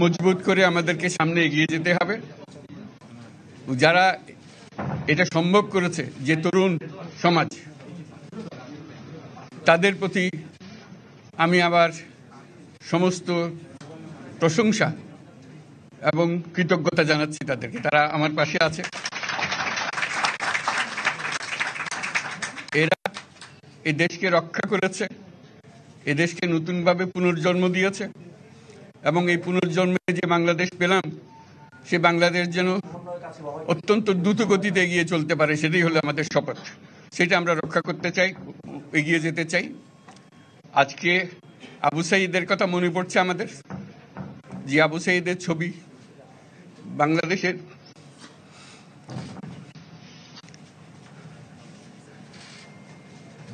মজবুত করে আমাদেরকে সামনে এগিয়ে যেতে হবে। যারা এটা সম্ভব করেছে, যে তরুণ সমাজ, তাদের প্রতি আমি আবার সমস্ত প্রশংসা এবং কৃতজ্ঞতা জানাচ্ছি তাদেরকে। তারা আমার পাশে আছে। এরা এই দেশকে রক্ষা করেছে, এই দেশকে নতুনভাবে পুনর্জন্ম দিয়েছে, এবং এই পুনর্জন্মে যে বাংলাদেশ পেলাম, সে বাংলাদেশ যেন অত্যন্ত দ্রুত গতিতে এগিয়ে চলতে পারে, সেটাই হলো আমাদের শপথ। সেটা আমরা রক্ষা করতে চাই, এগিয়ে যেতে চাই। আজকে আবু সাঈদের কথা মনে পড়ছে আমাদের, যে আবু সাঈদের ছবি বাংলাদেশের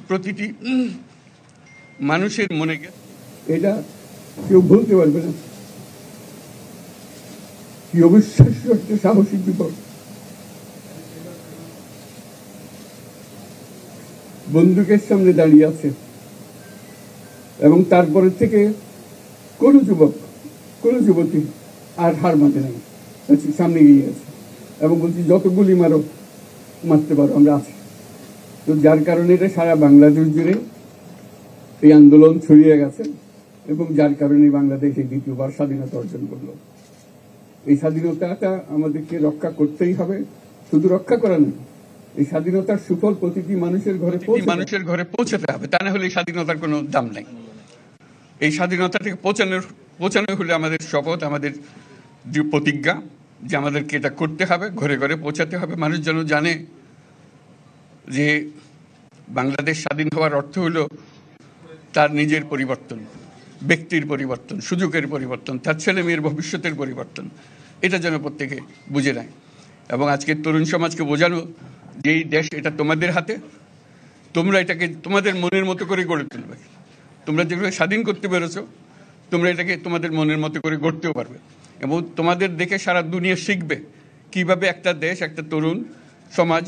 প্রতিটি মানুষের মনে গেছে। এটা কেউ বলতে পারবে না কি অবিশ্বাস্য একটা সাহসিক বিপদ। বন্দুকের সামনে দাঁড়িয়ে আছে, এবং তারপরে থেকে কোনো যুবক, কোনো যুবতী আর হার মানতে নাই, সামনে গিয়ে আছে এবং বলছি যত গুলি মারো, মারতে পারো, আমরা আছি। তো যার কারণে এটা সারা বাংলাদেশ জুড়ে এই আন্দোলন ছড়িয়ে গেছে, এবং যার কারণে বাংলাদেশ এই দ্বিতীয়বার স্বাধীনতা অর্জন করলো। এই স্বাধীনতাটা আমাদেরকে রক্ষা করতেই হবে। শুধু রক্ষা করা নয়, এই স্বাধীনতার সুফল প্রতিটি মানুষের ঘরে পৌঁছাতে হবে। তা না হলে এই স্বাধীনতার কোনো দাম নাই। এই স্বাধীনতাটাকে পৌঁছানো হলে আমাদের শপথ, আমাদের যে প্রতিজ্ঞা, যে আমাদেরকে এটা করতে হবে, ঘরে ঘরে পৌঁছাতে হবে। মানুষ যেন জানে যে বাংলাদেশ স্বাধীন হওয়ার অর্থ হলো তার নিজের পরিবর্তন, ব্যক্তির পরিবর্তন, সুযোগের পরিবর্তন, তার ছেলে মেয়ের ভবিষ্যতের পরিবর্তন। এটা যেন প্রত্যেকে বুঝে নেয়। এবং আজকের তরুণ সমাজকে বোঝানো যে এই দেশ এটা তোমাদের হাতে, তোমরা এটাকে তোমাদের মনের মতো করে গড়ে তুলবে। তোমরা যেভাবে স্বাধীন করতে পেরেছো, তোমরা এটাকে তোমাদের মনের মতো করে গড়তেও পারবে, এবং তোমাদের দেখে সারা দুনিয়া শিখবে কিভাবে একটা দেশ, একটা তরুণ সমাজ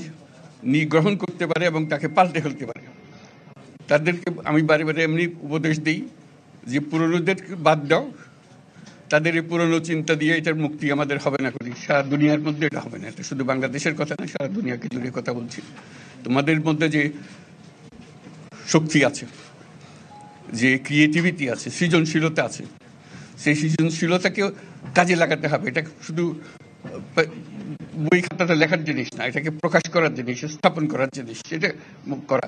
গ্রহণ করতে পারে এবং তাকে পাল্টে ফেলতে পারে। তাদেরকে আমি বারে বারে এমনি উপদেশ দিই যে পুরনোদের বাদ দাও, তাদের এই পুরনো চিন্তা দিয়ে এটার মুক্তি আমাদের হবে না। করি সারা দুনিয়ার মধ্যে এটা হবে না। এটা শুধু বাংলাদেশের কথা না, সারা দুনিয়াকে জুড়ে কথা বলছি। তোমাদের মধ্যে যে শক্তি আছে, যে ক্রিয়েটিভিটি আছে, সৃজনশীলতা আছে, সেই সৃজনশীলতাকেও কাজে লাগাতে হবে। এটা শুধু বই খাতাটা লেখার জিনিস না, এটাকে প্রকাশ করার জিনিস, স্থাপন করার জিনিস। এটা করা,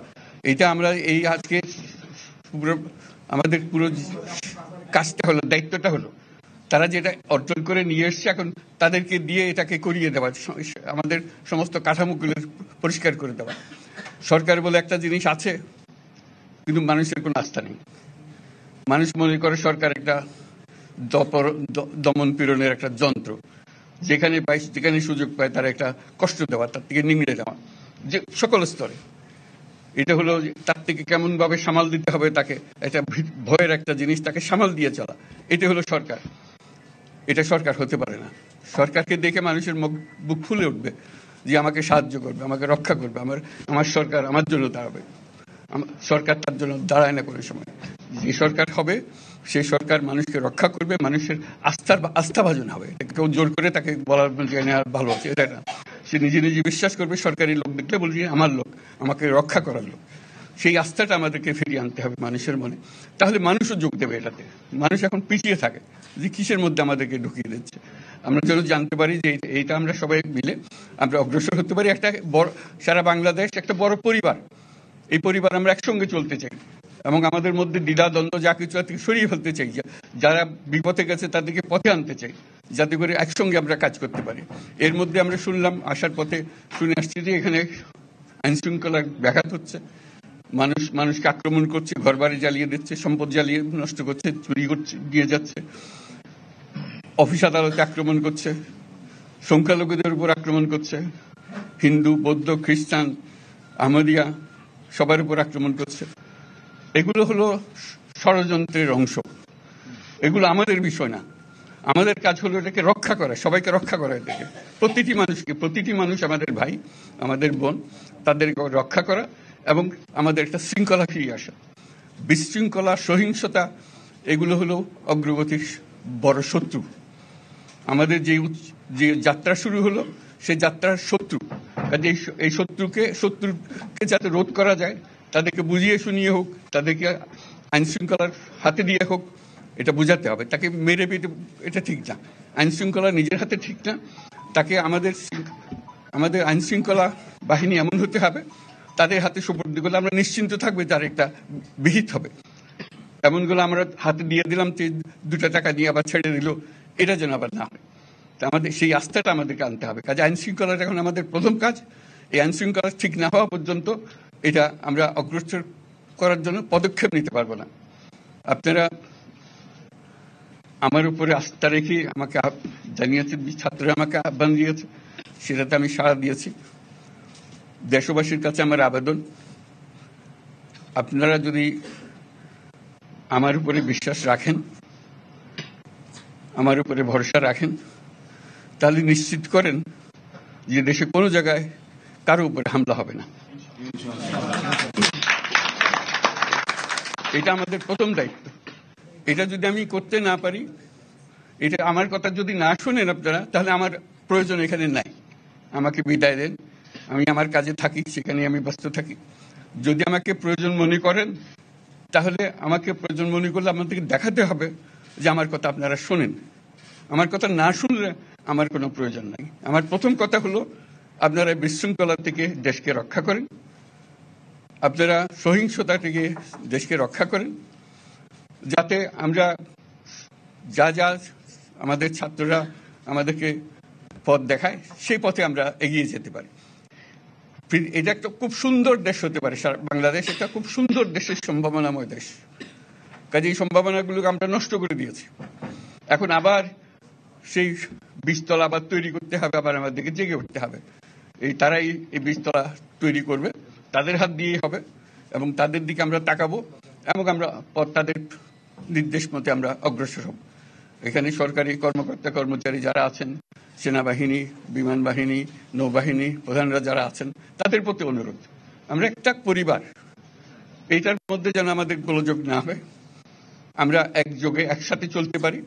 এটা আমরা এই আজকে আমাদের পুরো কাজটা হলো, দায়িত্বটা হলো, তারা যেটা অর্জন করে নিয়ে এসছে, এখন তাদেরকে দিয়ে এটাকে করিয়ে দেওয়া, আমাদের সমস্ত কাঠামোগুলো পরিষ্কার করে দেওয়া। সরকার বলে একটা জিনিস আছে, কিন্তু মানুষের কোনো আস্থা নেই। মানুষ মনে করে সরকার একটা দমন পীড়নের একটা যন্ত্র, যেখানে পায়, যেখানে সুযোগ পায় তার একটা কষ্ট দেওয়া, তার থেকে নিংড়ে দেওয়া, যে সকল স্তরে। এটা হলো তার থেকে কেমন ভাবে সামাল দিতে হবে তাকে, একটা ভয়ের একটা জিনিস, তাকে সামাল দিয়ে চলা। এটা হলো সরকার। এটা সরকার হতে পারে না। সরকারকে দেখে মানুষের বুক ফুলে উঠবে যে আমাকে সাহায্য করবে, আমাকে রক্ষা করবে, আমার সরকার আমার জন্য দাঁড়াবে। সরকার তার জন্য দাঁড়ায় না কোনো সময়। যে সরকার হবে, সেই সরকার মানুষকে রক্ষা করবে, মানুষের আস্থাভাজন হবে। কেউ জোর করে তাকে বলার ভালো আছে, এটা না। সে নিজে নিজে বিশ্বাস করবে, সরকারি লোক দেখলে বলবে আমার লোক, আমাকে রক্ষা করার লোক। সেই আস্থাটা আমাদেরকে ফিরিয়ে আনতে হবে মানুষের মনে। তাহলে মানুষও যোগ দেবে এটাতে। মানুষ এখন পিছিয়ে থাকে যে কিসের মধ্যে আমাদেরকে ঢুকিয়ে দিচ্ছে। আমরা যেন জানতে পারি যে এইটা আমরা সবাই মিলে আমরা অগ্রসর হতে পারি। একটা বড়, সারা বাংলাদেশ একটা বড় পরিবার। এই পরিবার আমরা একসঙ্গে চলতে চাই, এবং আমাদের মধ্যে দ্বিধা দ্বন্দ্ব যা কিছু থেকে সরিয়ে ফেলতে চাই। যারা বিপথে গেছে তাদেরকে পথে আনতে চাই, যাতে করে একসঙ্গে আমরা কাজ করতে পারি। এর মধ্যে আমরা শুনলাম, আসার পথে শুনে আসছি যে এখানে আইন শৃঙ্খলার ব্যাঘাত হচ্ছে, মানুষকে আক্রমণ করছে, ঘরবাড়ি জ্বালিয়ে দিচ্ছে, সম্পদ জ্বালিয়ে নষ্ট করছে, চুরি করছে, দিয়ে যাচ্ছে, অফিস আদালতে আক্রমণ করছে, সংখ্যালঘুদের উপর আক্রমণ করছে, হিন্দু, বৌদ্ধ, খ্রিস্টান, আহমদিয়া সবার উপর আক্রমণ করছে। এগুলো হলো ষড়যন্ত্রের অংশ। এগুলো আমাদের বিষয় না। আমাদের কাজ হলো এটাকে রক্ষা করা, সবাইকে রক্ষা করা। এটাকে প্রতিটি মানুষকে, প্রতিটি মানুষ আমাদের ভাই, আমাদের বোন, তাদেরকে রক্ষা করা, এবং আমাদের একটা শৃঙ্খলা ফিরিয়ে আসা। বিশৃঙ্খলা, সহিংসতা, এগুলো হলো অগ্রগতির বড় শত্রু। আমাদের যে যাত্রা শুরু হলো সেই যাত্রার শত্রু, কাজে এই শত্রুকে যাতে রোধ করা যায়, তাদেরকে বুঝিয়ে শুনিয়ে হোক, তাদেরকে আইন শৃঙ্খলার হাতে দিয়ে হোক, এটা বোঝাতে হবে। তাকে মেরে পেটে এটা ঠিক না, আইন শৃঙ্খলা নিজের হাতে ঠিক না। তাকে আমাদের আইন শৃঙ্খলা বাহিনী এমন হতে হবে, তাদের হাতে সুপর্দ করলে আমরা নিশ্চিন্ত থাকবে তার একটা বিহিত হবে। এমনগুলো আমরা হাতে দিয়ে দিলাম, 2 টাকা দিয়ে আবার ছেড়ে দিল, এটা যেন আবার না হয়। তা আমাদের সেই আস্থাটা আমাদেরকে আনতে হবে। কাজে আইন শৃঙ্খলাটা এখন আমাদের প্রথম কাজ। এই আইন শৃঙ্খলা ঠিক না হওয়া পর্যন্ত এটা আমরা অগ্রসর করার জন্য পদক্ষেপ নিতে পারবো না। আপনারা আমার উপরে আস্থা রেখে আমাকে জানিয়েছেন, ছাত্ররা আমাকে আহ্বান দিয়েছে, সেটাতে আমি সাড়া দিয়েছি। দেশবাসীর কাছে আমার আবেদন, আপনারা যদি আমার উপরে বিশ্বাস রাখেন, আমার উপরে ভরসা রাখেন, তাহলে নিশ্চিত করেন যে দেশে কোনো জায়গায় কারো উপরে হামলা হবে না। এটা আমাদের প্রথম দায়িত্ব। এটা যদি আমি করতে না পারি, এটা আমার কথা যদি না শোনেন আপনারা, তাহলে আমার প্রয়োজন এখানে নাই। আমাকে বিদায় দেন, আমি আমার কাজে থাকি, সেখানে আমি ব্যস্ত থাকি। যদি আমাকে প্রয়োজন মনে করেন, তাহলে আমাকে প্রয়োজন মনে করলে আপনাদেরকে দেখাতে হবে যে আমার কথা আপনারা শোনেন। আমার কথা না শুনলে আমার কোনো প্রয়োজন নাই। আমার প্রথম কথা হলো, আপনারা বিশৃঙ্খলা থেকে দেশকে রক্ষা করেন, আপনারা সহিংসতা থেকে দেশকে রক্ষা করেন, যাতে আমরা যা আমাদের ছাত্ররা আমাদেরকে পথ দেখায়, সেই পথে আমরা এগিয়ে যেতে পারি। এটা একটা খুব সুন্দর দেশ হতে পারে, বাংলাদেশ একটা খুব সুন্দর দেশের সম্ভাবনাময় দেশ। কাজে এই সম্ভাবনাগুলোকে আমরা নষ্ট করে দিয়েছি। এখন আবার সেই বীজতলা আবার তৈরি করতে হবে, আবার আমাদেরকে জেগে উঠতে হবে। তারাই এই বীজতলা তৈরি করবে, তাদের হাত দিয়েই হবে, এবং তাদের দিকে আমরা তাকাবো, এবং আমরা তাদের নির্দেশ মতে আমরা অগ্রসর হব। এখানে সরকারি কর্মকর্তা কর্মচারী যারা আছেন, সেনাবাহিনী, বিমান বাহিনী, নৌবাহিনী প্রধানরা যারা আছেন, তাদের প্রতি অনুরোধ, আমরা একটা পরিবার, এইটার মধ্যে যেন আমাদের গোলযোগ না হয়, আমরা একযোগে একসাথে চলতে পারি,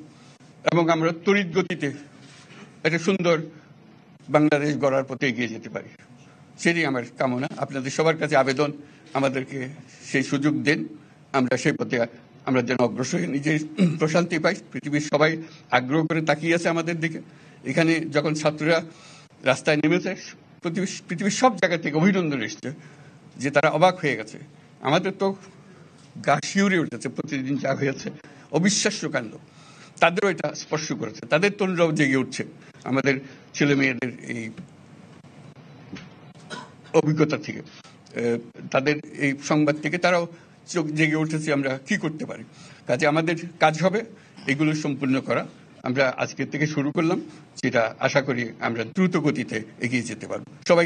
এবং আমরা তড়িৎ গতিতে একটা সুন্দর বাংলাদেশ গড়ার পথে এগিয়ে যেতে পারি। সেটাই আমার কামনা। আপনাদের সবার কাছে আবেদন, আমাদেরকে সেই সুযোগ দেন, আমরা সেই পথে আমরা যেন অগ্রসর হয়ে নিজের প্রশান্তি পাই। পৃথিবীর সবাই আগ্রহ করে তাকিয়ে আছে আমাদের দিকে। এখানে যখন ছাত্ররা রাস্তায় নেমেছে, পৃথিবীর সব জায়গা থেকে অভিনন্দন এসছে, যে তারা অবাক হয়ে গেছে। আমাদের তো গা শিউরে উঠেছে, প্রতিদিন যা হয়েছে অবিশ্বাস্য কাণ্ড। তাদেরও এটা স্পর্শ করেছে, তাদের তরুণরাও জেগে উঠছে আমাদের ছেলে মেয়েদের এই অভিজ্ঞতা থেকে, তাদের এই সংবাদ থেকে তারাও চোখ জেগে উঠেছে আমরা কি করতে পারি। কাজে আমাদের কাজ হবে এগুলো সম্পূর্ণ করা। আমরা আজকের থেকে শুরু করলাম, যেটা আশা করি আমরা দ্রুত গতিতে এগিয়ে যেতে পারবো। সবাই